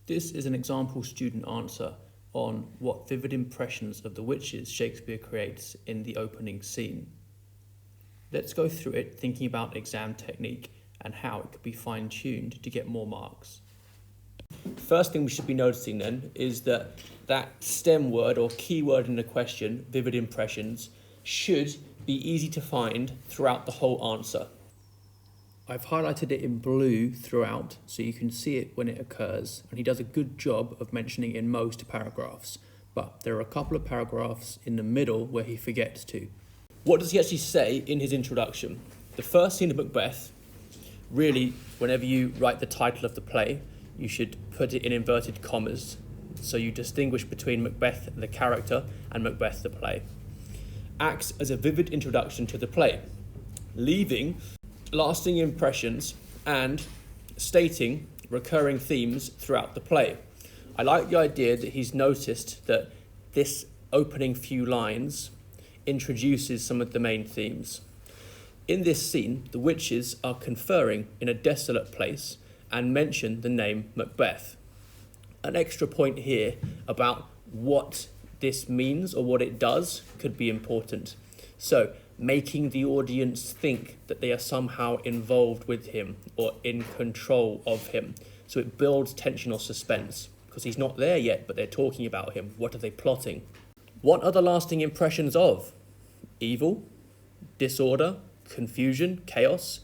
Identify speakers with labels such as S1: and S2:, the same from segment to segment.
S1: This is an example student answer on what vivid impressions of the witches Shakespeare creates in the opening scene. Let's go through it thinking about exam technique and how it could be fine-tuned to get more marks. First thing we should be noticing then is that STEM word or keyword in the question, vivid impressions, should be easy to find throughout the whole answer. I've highlighted it in blue throughout so you can see it when it occurs, and he does a good job of mentioning it in most paragraphs, but there are a couple of paragraphs in the middle where he forgets to. What does he actually say in his introduction? The first scene of Macbeth, really, whenever you write the title of the play, you should put it in inverted commas, so you distinguish between Macbeth the character and Macbeth the play. Acts as a vivid introduction to the play, leaving lasting impressions and stating recurring themes throughout the play. I like the idea that he's noticed that this opening few lines introduces some of the main themes. In this scene, the witches are conferring in a desolate place and mention the name Macbeth. An extra point here about what this means or what it does could be important. So, making the audience think that they are somehow involved with him or in control of him. So it builds tension or suspense because he's not there yet, but they're talking about him. What are they plotting? What are the lasting impressions of? Evil, disorder, confusion, chaos?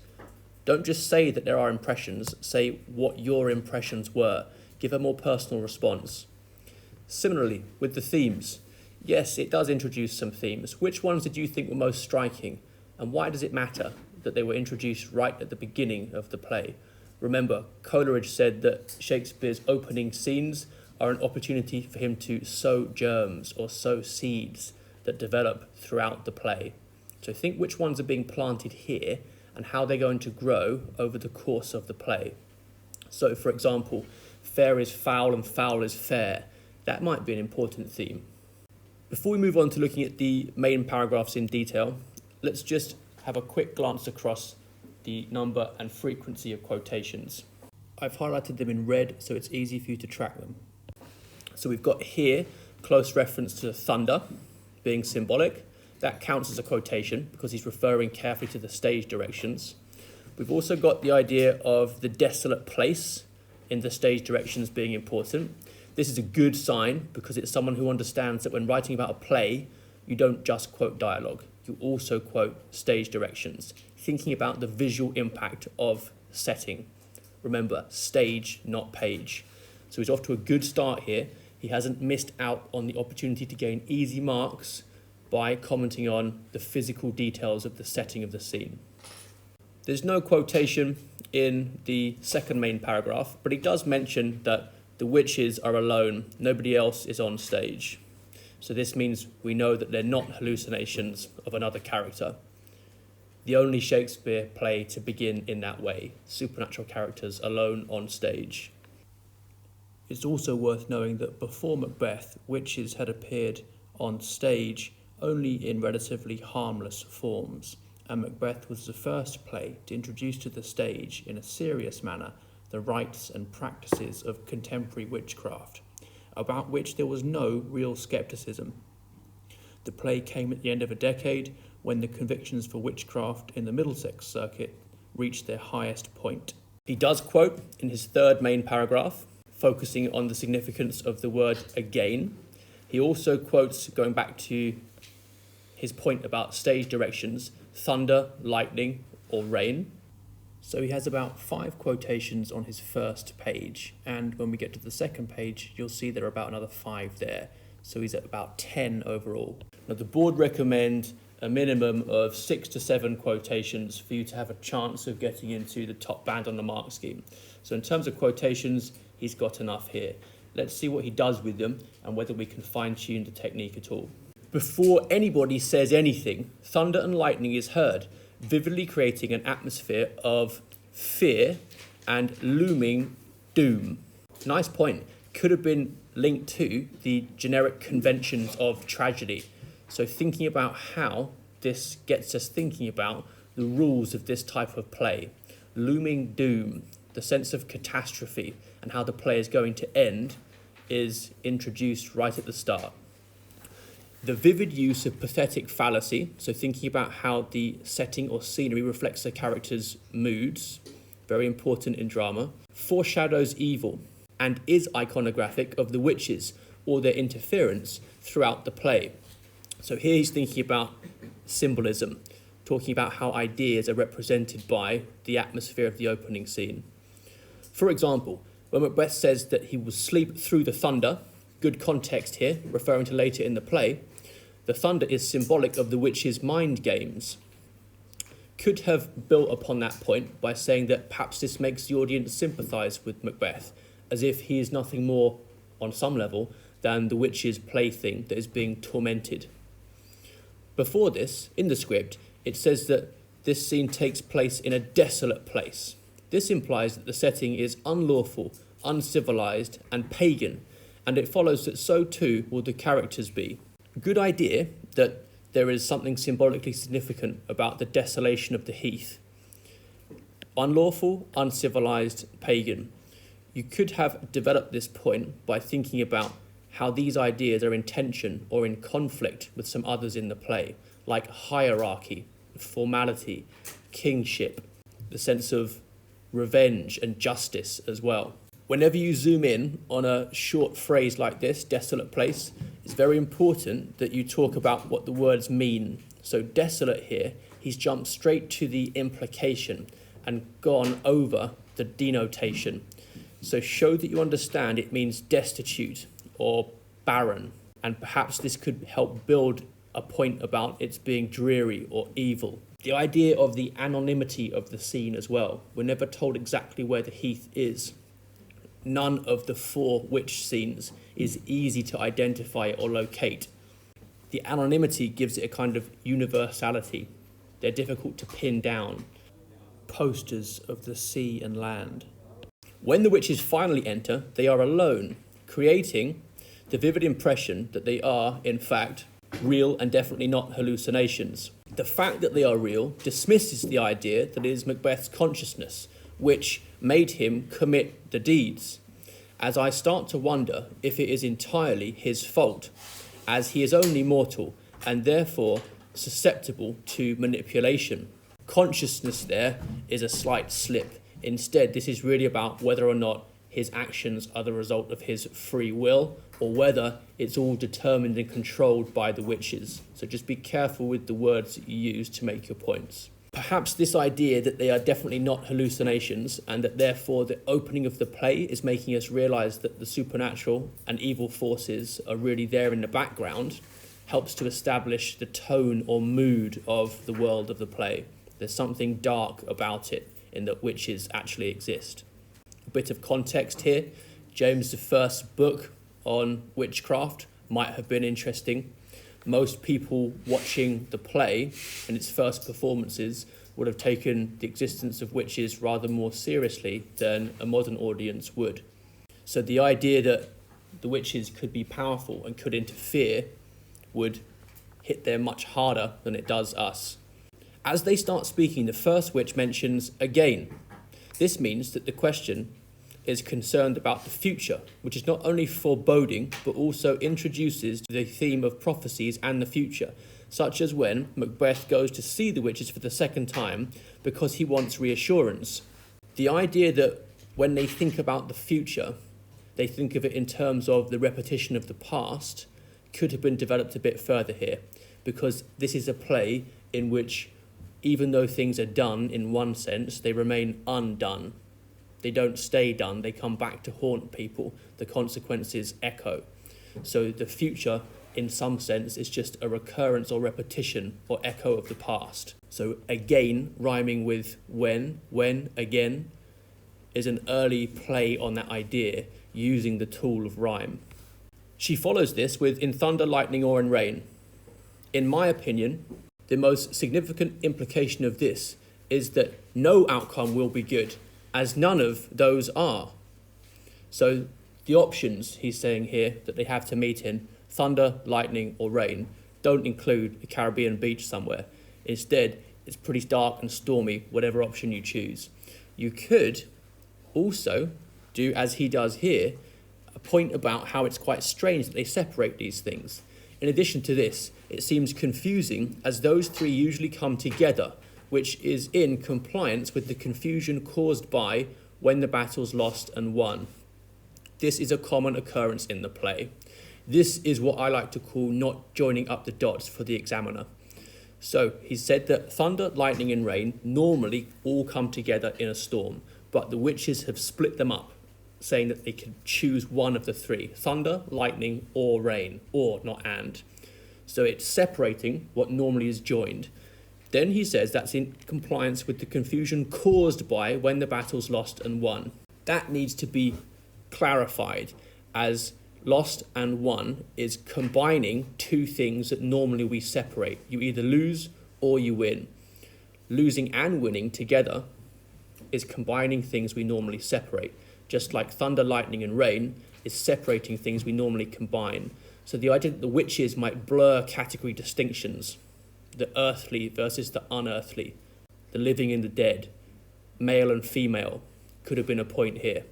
S1: Don't just say that there are impressions, say what your impressions were. Give a more personal response. Similarly, with the themes, yes, it does introduce some themes. Which ones did you think were most striking? And why does it matter that they were introduced right at the beginning of the play? Remember, Coleridge said that Shakespeare's opening scenes are an opportunity for him to sow germs or sow seeds that develop throughout the play. So think which ones are being planted here and how they're going to grow over the course of the play. So, for example, fair is foul and foul is fair. That might be an important theme. Before we move on to looking at the main paragraphs in detail, let's just have a quick glance across the number and frequency of quotations. I've highlighted them in red so it's easy for you to track them. So we've got here close reference to thunder being symbolic. That counts as a quotation because he's referring carefully to the stage directions. We've also got the idea of the desolate place in the stage directions being important. This is a good sign because it's someone who understands that when writing about a play, you don't just quote dialogue, you also quote stage directions, thinking about the visual impact of setting. Remember, stage, not page. So he's off to a good start here. He hasn't missed out on the opportunity to gain easy marks by commenting on the physical details of the setting of the scene. There's no quotation in the second main paragraph, but he does mention that the witches are alone, nobody else is on stage. So this means we know that they're not hallucinations of another character. The only Shakespeare play to begin in that way, supernatural characters alone on stage. It's also worth knowing that before Macbeth, witches had appeared on stage only in relatively harmless forms, and Macbeth was the first play to introduce to the stage in a serious manner the rites and practices of contemporary witchcraft, about which there was no real scepticism. The play came at the end of a decade when the convictions for witchcraft in the Middlesex circuit reached their highest point. He does quote in his third main paragraph, focusing on the significance of the word again. He also quotes, going back to his point about stage directions, thunder, lightning, or rain. So he has about 5 quotations on his first page, and when we get to the second page, you'll see there are about another 5 there. So he's at about 10 overall. Now the board recommend a minimum of 6 to 7 quotations for you to have a chance of getting into the top band on the mark scheme. So in terms of quotations, he's got enough here. Let's see what he does with them and whether we can fine-tune the technique at all. Before anybody says anything, thunder and lightning is heard, vividly creating an atmosphere of fear and looming doom. Nice point. Could have been linked to the generic conventions of tragedy. So thinking about how this gets us thinking about the rules of this type of play. Looming doom. the sense of catastrophe and how the play is going to end is introduced right at the start. The vivid use of pathetic fallacy, so thinking about how the setting or scenery reflects the character's moods, very important in drama, foreshadows evil and is iconographic of the witches or their interference throughout the play. So here he's thinking about symbolism, talking about how ideas are represented by the atmosphere of the opening scene. For example, when Macbeth says that he will sleep through the thunder, good context here, referring to later in the play, the thunder is symbolic of the witches' mind games. Could have built upon that point by saying that perhaps this makes the audience sympathise with Macbeth, as if he is nothing more, on some level, than the witch's plaything that is being tormented. Before this, in the script, it says that this scene takes place in a desolate place. This implies that the setting is unlawful, uncivilized, and pagan, and it follows that so too will the characters be. Good idea that there is something symbolically significant about the desolation of the heath. Unlawful, uncivilized, pagan. You could have developed this point by thinking about how these ideas are in tension or in conflict with some others in the play, like hierarchy, formality, kingship, the sense of revenge and justice as well. Whenever you zoom in on a short phrase like this, desolate place, it's very important that you talk about what the words mean. So desolate here, he's jumped straight to the implication and gone over the denotation. So show that you understand it means destitute or barren, and perhaps this could help build a point about its being dreary or evil. The idea of the anonymity of the scene as well. We're never told exactly where the heath is. None of the 4 witch scenes is easy to identify or locate. The anonymity gives it a kind of universality. They're difficult to pin down. Posters of the sea and land. When the witches finally enter, they are alone, creating the vivid impression that they are, in fact, real and definitely not hallucinations. The fact that they are real dismisses the idea that it is Macbeth's consciousness which made him commit the deeds, as I start to wonder if it is entirely his fault, as he is only mortal and therefore susceptible to manipulation. Consciousness there is a slight slip. Instead, this is really about whether or not his actions are the result of his free will or whether it's all determined and controlled by the witches. So just be careful with the words that you use to make your points. Perhaps this idea that they are definitely not hallucinations and that therefore the opening of the play is making us realise that the supernatural and evil forces are really there in the background helps to establish the tone or mood of the world of the play. There's something dark about it in that witches actually exist. A bit of context here. James I's book on witchcraft might have been interesting. Most people watching the play and its first performances would have taken the existence of witches rather more seriously than a modern audience would. So the idea that the witches could be powerful and could interfere would hit them much harder than it does us. As they start speaking, the first witch mentions again. This means that the question is concerned about the future, which is not only foreboding, but also introduces the theme of prophecies and the future, such as when Macbeth goes to see the witches for the second time because he wants reassurance. The idea that when they think about the future, they think of it in terms of the repetition of the past could have been developed a bit further here, because this is a play in which, even though things are done in one sense, they remain undone. They don't stay done, they come back to haunt people. The consequences echo. So the future, in some sense, is just a recurrence or repetition or echo of the past. So again, rhyming with when, again, is an early play on that idea using the tool of rhyme. She follows this with in thunder, lightning, or in rain. In my opinion, the most significant implication of this is that no outcome will be good, as none of those are. So the options, he's saying here, that they have to meet in, thunder, lightning, or rain, don't include a Caribbean beach somewhere. Instead, it's pretty dark and stormy, whatever option you choose. You could Also, do as he does here, a point about how it's quite strange that they separate these things. In addition to this, it seems confusing as those three usually come together, which is in compliance with the confusion caused by when the battle's lost and won. This is a common occurrence in the play. This is what I like to call not joining up the dots for the examiner. So he said that thunder, lightning and rain normally all come together in a storm, but the witches have split them up, saying that they can choose one of the three: thunder, lightning or rain, or not and. So it's separating what normally is joined. Then he says that's in compliance with the confusion caused by when the battle's lost and won. That needs to be clarified, as lost and won is combining two things that normally we separate. You either lose or you win. Losing and winning together is combining things we normally separate, just like thunder, lightning and rain is separating things we normally combine. So the idea that the witches might blur category distinctions, the earthly versus the unearthly, the living and the dead, male and female, could have been a point here.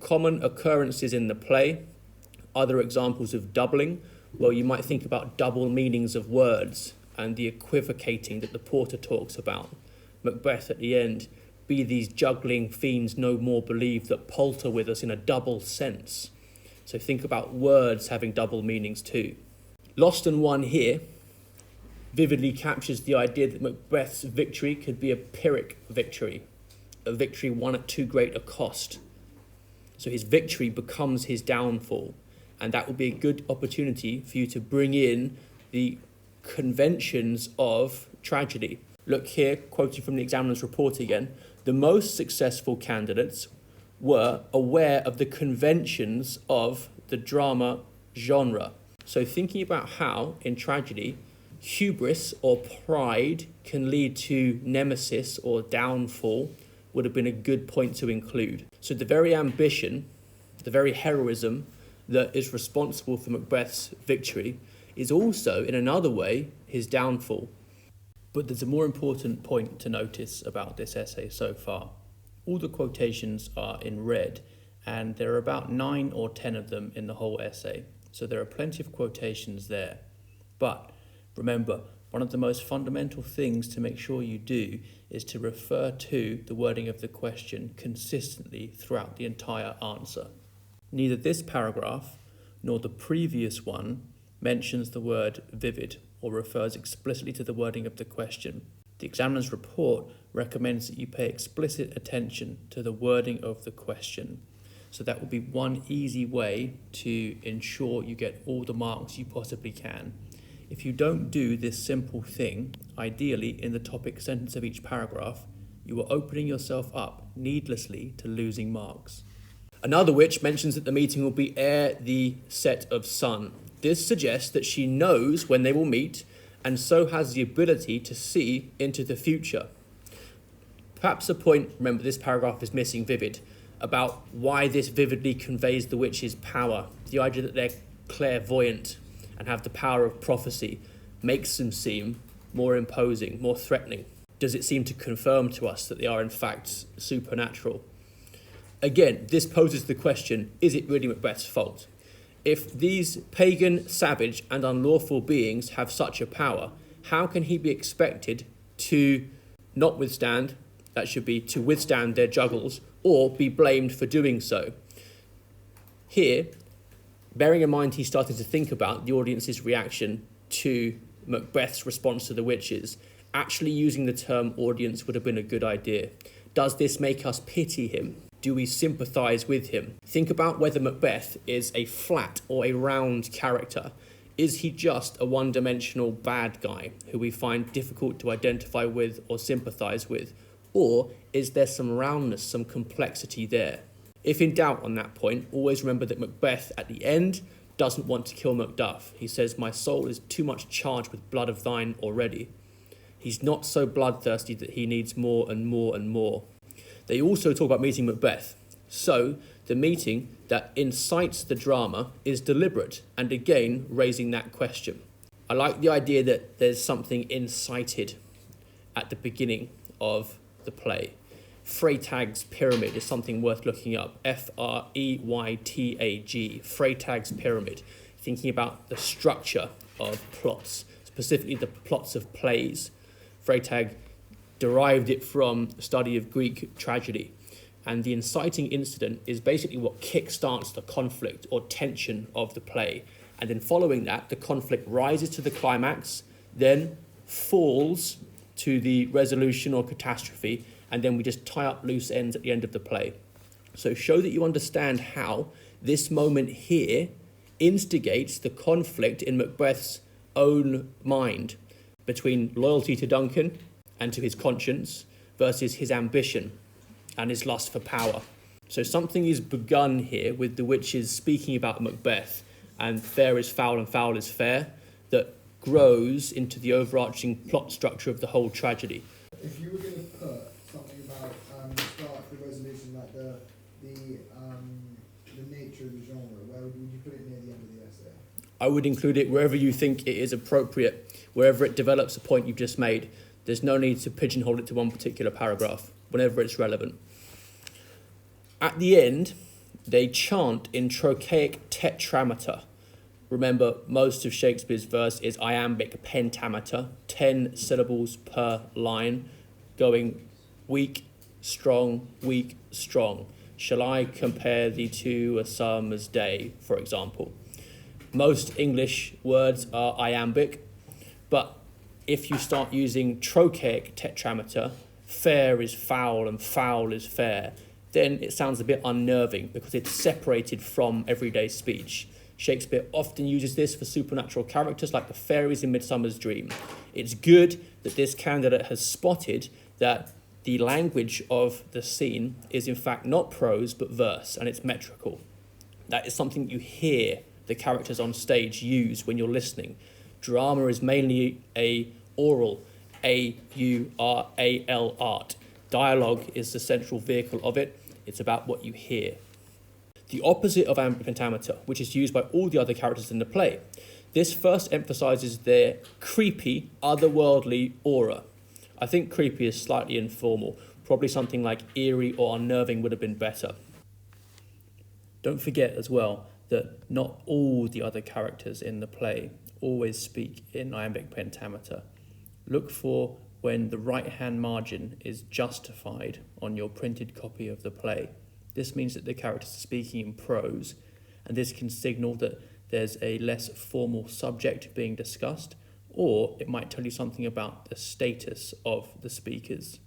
S1: Common occurrences in the play, other examples of doubling, well, you might think about double meanings of words and the equivocating that the porter talks about. Macbeth at the end, be these juggling fiends no more believe that palter with us in a double sense. So think about words having double meanings too. Lost and won here vividly captures the idea that Macbeth's victory could be a Pyrrhic victory, a victory won at too great a cost. So his victory becomes his downfall, and that will be a good opportunity for you to bring in the conventions of tragedy. Look here, quoting from the examiner's report again, the most successful candidates were aware of the conventions of the drama genre. So thinking about how, in tragedy, hubris or pride can lead to nemesis or downfall would have been a good point to include. So the very ambition, the very heroism that is responsible for Macbeth's victory is also, in another way, his downfall. But there's a more important point to notice about this essay so far. All the quotations are in red, and there are about 9 or 10 of them in the whole essay. So there are plenty of quotations there. But remember, one of the most fundamental things to make sure you do is to refer to the wording of the question consistently throughout the entire answer. Neither this paragraph nor the previous one mentions the word vivid or refers explicitly to the wording of the question. The examiner's report recommends that you pay explicit attention to the wording of the question. So that will be one easy way to ensure you get all the marks you possibly can. If you don't do this simple thing, ideally in the topic sentence of each paragraph, you are opening yourself up needlessly to losing marks. Another witch mentions that the meeting will be ere the set of sun. This suggests that she knows when they will meet and so has the ability to see into the future. Perhaps a point, remember this paragraph is missing vivid, about why this vividly conveys the witch's power. The idea that they're clairvoyant and have the power of prophecy makes them seem more imposing, more threatening. Does it seem to confirm to us that they are in fact supernatural? Again, this poses the question, is it really Macbeth's fault? If these pagan, savage and unlawful beings have such a power, how can he be expected to not withstand, that should be to withstand their juggles, or be blamed for doing so? Here, bearing in mind he started to think about the audience's reaction to Macbeth's response to the witches, actually using the term audience would have been a good idea. Does this make us pity him? Do we sympathise with him? Think about whether Macbeth is a flat or a round character. Is he just a one-dimensional bad guy who we find difficult to identify with or sympathise with? Or is there some roundness, some complexity there? If in doubt on that point, always remember that Macbeth at the end doesn't want to kill Macduff. He says, "My soul is too much charged with blood of thine already." He's not so bloodthirsty that he needs more and more and more. They also talk about meeting Macbeth. So the meeting that incites the drama is deliberate, and again raising that question. I like the idea that there's something incited at the beginning of the play. Freytag's pyramid is something worth looking up. Freytag, Freytag's pyramid. Thinking about the structure of plots, specifically the plots of plays. Freytag derived it from the study of Greek tragedy. And the inciting incident is basically what kickstarts the conflict or tension of the play. And then following that, the conflict rises to the climax, then falls to the resolution or catastrophe, and then we just tie up loose ends at the end of the play. So show that you understand how this moment here instigates the conflict in Macbeth's own mind between loyalty to Duncan and to his conscience versus his ambition and his lust for power. So something is begun here with the witches speaking about Macbeth and fair is foul and foul is fair that grows into the overarching plot structure of the whole tragedy.
S2: If you were going to put something about the start, the resolution, like the nature of the genre, where would you put it near the end of the essay?
S1: I would include it wherever you think it is appropriate, wherever it develops a point you've just made. There's no need to pigeonhole it to one particular paragraph, whenever it's relevant. At the end, they chant in trochaic tetrameter. Remember, most of Shakespeare's verse is iambic pentameter, 10 syllables per line, going weak, strong, weak, strong. Shall I compare thee to a summer's day, for example? Most English words are iambic, but if you start using trochaic tetrameter, fair is foul and foul is fair, then it sounds a bit unnerving because it's separated from everyday speech. Shakespeare often uses this for supernatural characters like the fairies in Midsummer's Dream. It's good that this candidate has spotted that the language of the scene is in fact not prose but verse, and it's metrical. That is something you hear the characters on stage use when you're listening. Drama is mainly a oral, A-U-R-A-L art. Dialogue is the central vehicle of it. It's about what you hear. The opposite of iambic pentameter, which is used by all the other characters in the play. This first emphasises their creepy, otherworldly aura. I think creepy is slightly informal. Probably something like eerie or unnerving would have been better. Don't forget as well that not all the other characters in the play always speak in iambic pentameter. Look for when the right-hand margin is justified on your printed copy of the play. This means that the characters are speaking in prose, and this can signal that there's a less formal subject being discussed, or it might tell you something about the status of the speakers.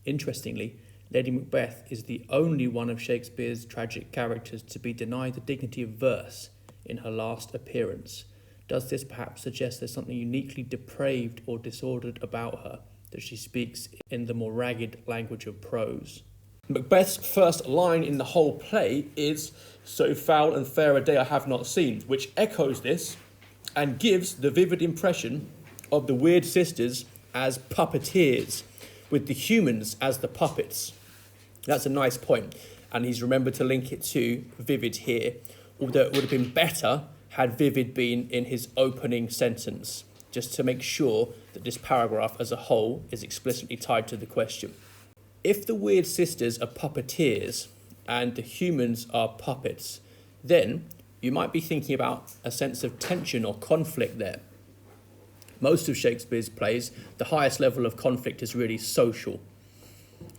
S1: Interestingly, Lady Macbeth is the only one of Shakespeare's tragic characters to be denied the dignity of verse in her last appearance. Does this perhaps suggest there's something uniquely depraved or disordered about her, that she speaks in the more ragged language of prose? Macbeth's first line in the whole play is, "So foul and fair a day I have not seen," which echoes this and gives the vivid impression of the weird sisters as puppeteers, with the humans as the puppets. That's a nice point, and he's remembered to link it to Vivid here, although it would have been better had Vivid been in his opening sentence, just to make sure that this paragraph as a whole is explicitly tied to the question. If the weird sisters are puppeteers and the humans are puppets, then you might be thinking about a sense of tension or conflict there. Most of Shakespeare's plays, the highest level of conflict is really social.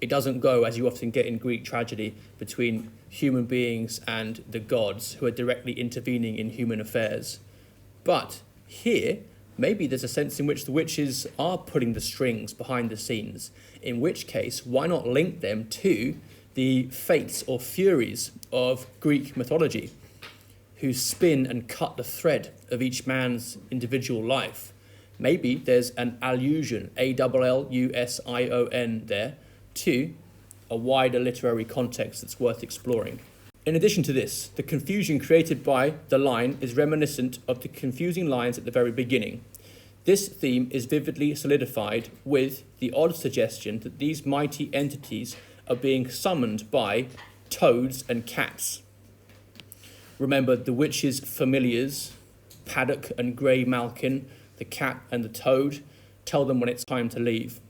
S1: It doesn't go, as you often get in Greek tragedy, between human beings and the gods who are directly intervening in human affairs. But here, maybe there's a sense in which the witches are pulling the strings behind the scenes, in which case, why not link them to the fates or furies of Greek mythology, who spin and cut the thread of each man's individual life. Maybe there's an allusion, A-L-L-U-S-I-O-N there, to a wider literary context that's worth exploring. In addition to this, the confusion created by the line is reminiscent of the confusing lines at the very beginning. This theme is vividly solidified with the odd suggestion that these mighty entities are being summoned by toads and cats. Remember the witches' familiars, Paddock and Grey Malkin, the cat and the toad, tell them when it's time to leave.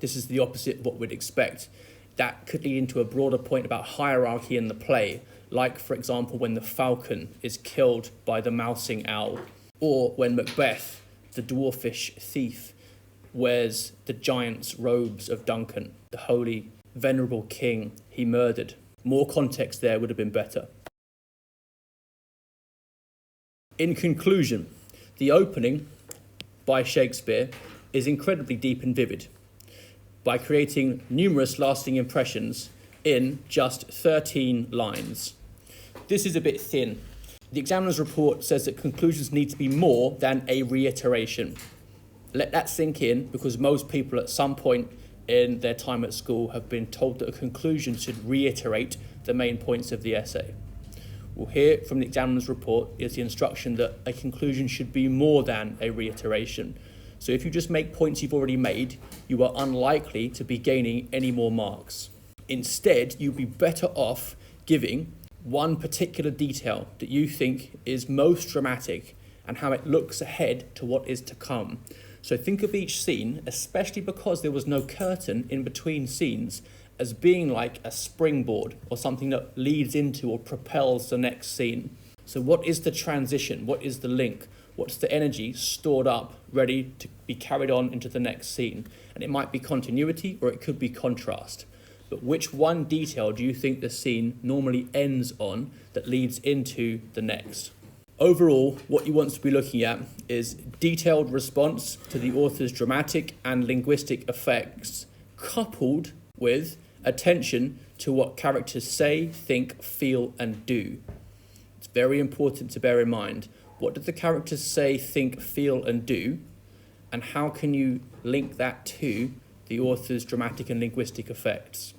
S1: this is the opposite of what we'd expect. That could lead into a broader point about hierarchy in the play, like, for example, when the falcon is killed by the mousing owl, or when Macbeth, the dwarfish thief, wears the giant's robes of Duncan, the holy, venerable king he murdered. More context there would have been better. In conclusion, the opening by Shakespeare is incredibly deep and vivid by creating numerous lasting impressions in just 13 lines. This is a bit thin. The examiner's report says that conclusions need to be more than a reiteration. Let that sink in, because most people at some point in their time at school have been told that a conclusion should reiterate the main points of the essay. Well, here from the examiner's report is the instruction that a conclusion should be more than a reiteration. So if you just make points you've already made, you are unlikely to be gaining any more marks. Instead, you'll be better off giving one particular detail that you think is most dramatic and how it looks ahead to what is to come. So think of each scene, especially because there was no curtain in between scenes, as being like a springboard or something that leads into or propels the next scene. So what is the transition? What is the link? What's the energy stored up, ready to be carried on into the next scene? And it might be continuity or it could be contrast. But which one detail do you think the scene normally ends on that leads into the next? Overall, what you want to be looking at is detailed response to the author's dramatic and linguistic effects, coupled with attention to what characters say, think, feel, and do. It's very important to bear in mind. What do the characters say, think, feel, and do? And how can you link that to the author's dramatic and linguistic effects?